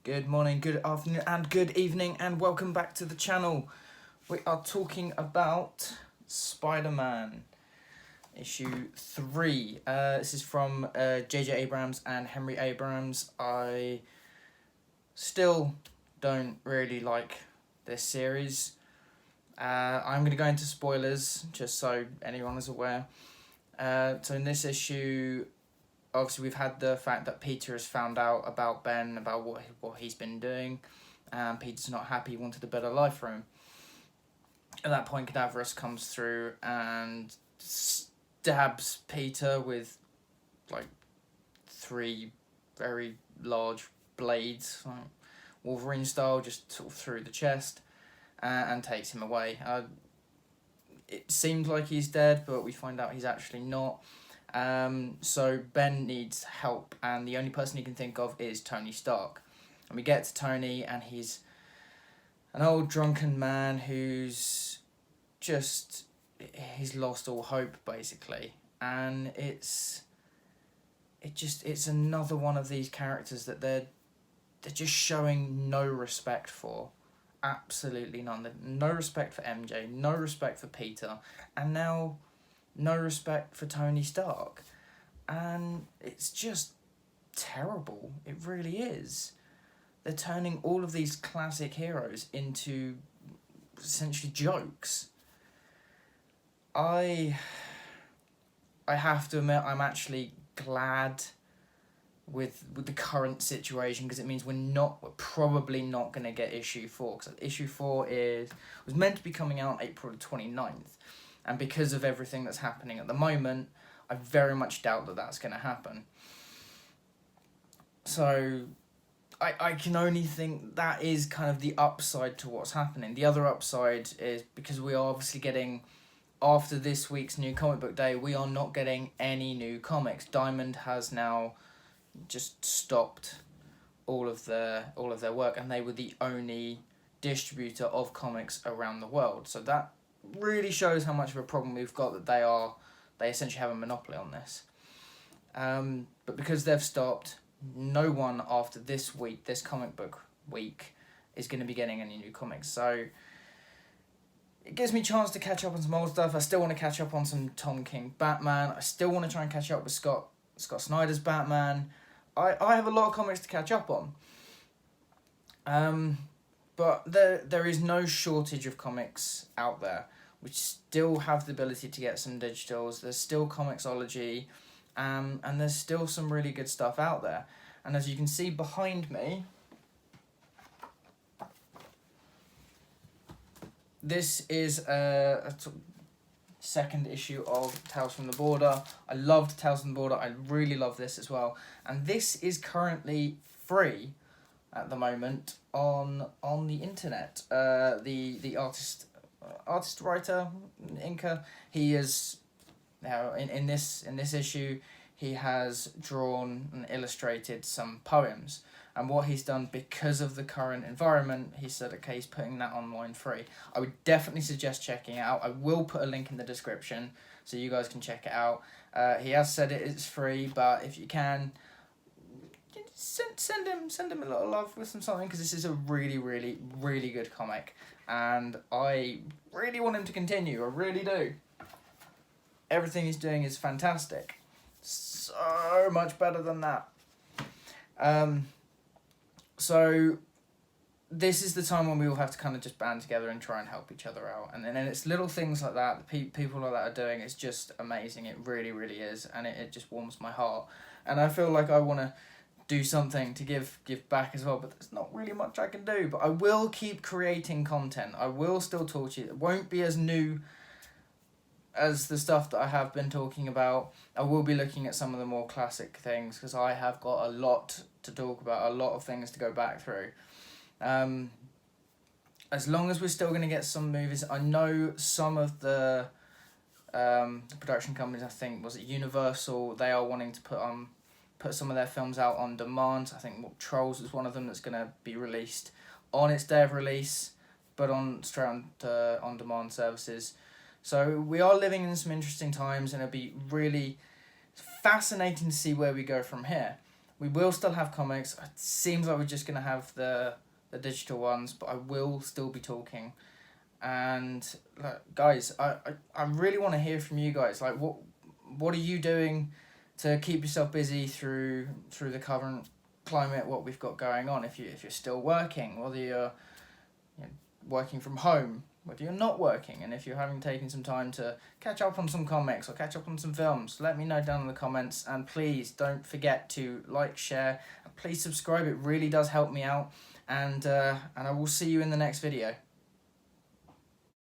Good morning, good afternoon, and good evening, and welcome back to the channel. We are talking about Spider-Man, issue 3. This is from J.J. Abrams and Henry Abrams. I still don't really like this series. I'm going to go into spoilers, just so anyone is aware. So in this issue, obviously we've had the fact that Peter has found out about Ben, about what he's been doing, and Peter's not happy. He wanted a better life for him. At that point, Cadaverous comes through and stabs Peter with like 3 very large blades, like Wolverine style, just sort of through the chest, and takes him away. It seems like he's dead, but we find out he's actually not. So Ben needs help, and the only person he can think of is Tony Stark. And we get to Tony, and he's an old drunken man who's he's lost all hope, basically. And it's another one of these characters that they're just showing no respect for. Absolutely none. No respect for MJ, no respect for Peter, and now no respect for Tony Stark. And it's just terrible. It really is. They're turning all of these classic heroes into essentially jokes. I have to admit, I'm actually glad with the current situation, because it means we're probably not going to get issue 4, because issue 4 was meant to be coming out April 29th. And because of everything that's happening at the moment, I very much doubt that that's going to happen. So I can only think that is kind of the upside to what's happening. The other upside is because we are obviously getting, after this week's new comic book day, we are not getting any new comics. Diamond has now just stopped all of their work, and they were the only distributor of comics around the world. So that really shows how much of a problem we've got, that they essentially have a monopoly on this. But because they've stopped, no one after this comic book week, is going to be getting any new comics. So it gives me a chance to catch up on some old stuff. I still want to catch up on some Tom King Batman. I still want to try and catch up with Scott Snyder's Batman. I have a lot of comics to catch up on. But there is no shortage of comics out there. We still have the ability to get some digitals. There's still Comixology, and there's still some really good stuff out there. And as you can see behind me, this is a second issue of Tales from the Border. I loved Tales from the Border. I really love this as well. And this is currently free at the moment on the internet. The artist writer inker, he is now in this issue, he has drawn and illustrated some poems. And what he's done, because of the current environment, he said, okay, he's putting that online free. I would definitely suggest checking it out. I will put a link in the description so you guys can check it out. He has said it is free, but if you can, send him a lot of love with something, because this is a really, really, really good comic. And I really want him to continue. I really do. Everything he's doing is fantastic. So much better than that. So this is the time when we all have to kind of just band together and try and help each other out. And then it's little things like that people like that are doing. It's just amazing. It really, really is. And it just warms my heart. And I feel like I want to do something to give back as well. But there's not really much I can do. But I will keep creating content. I will still talk to you. It won't be as new as the stuff that I have been talking about. I will be looking at some of the more classic things, because I have got a lot to talk about, a lot of things to go back through. As long as we're still going to get some movies, I know some of the production companies, I think, was it Universal, they are wanting to put some of their films out on demand. I think Trolls is one of them that's going to be released on its day of release, but straight on demand services. So we are living in some interesting times, and it'll be really fascinating to see where we go from here. We will still have comics. It seems like we're just going to have the digital ones, but I will still be talking. And guys, I really want to hear from you guys. Like, what are you doing to keep yourself busy through the current climate, what we've got going on? If you're still working, whether you're working from home, whether you're not working, and if you're having taken some time to catch up on some comics or catch up on some films, let me know down in the comments. And please don't forget to like, share, and please subscribe. It really does help me out. And I will see you in the next video.